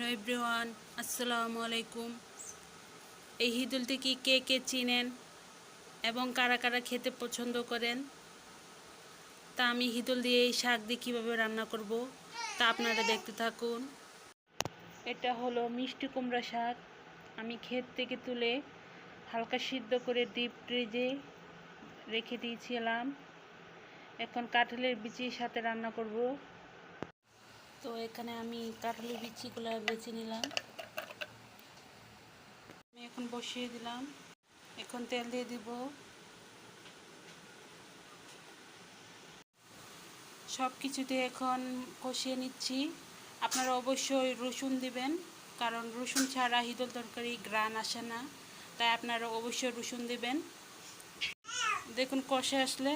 Hello everyone, আসসালামু আলাইকুম। এই হিদুলটি কি কে কে চিনেন এবং কারা কারা খেতে পছন্দ করেন? তা আমি হিদুল দিয়ে এই শাক দিয়ে কীভাবে রান্না করব তা আপনারা দেখতে থাকুন। এটা হলো মিষ্টি কুমড়া শাক। আমি ক্ষেত থেকে তুলে হালকা সিদ্ধ করে ডিপ ফ্রিজে রেখে দিয়েছিলাম। এখন কাঁঠালের বিচির সাথে রান্না করব। তো এখানে আমি কাঁঠালের বিচিগুলো বেছে নিলাম। আমি এখন বসিয়ে দিলাম। এখন তেল দিয়ে দিব। সব কিছুতে এখন কষিয়ে নিচ্ছি। আপনারা অবশ্যই রসুন দিবেন, কারণ রসুন ছাড়া হিদল তরকারি ঘ্রাণ আসে না, তাই আপনারা অবশ্যই রসুন দিবেন। দেখুন কষে আসলে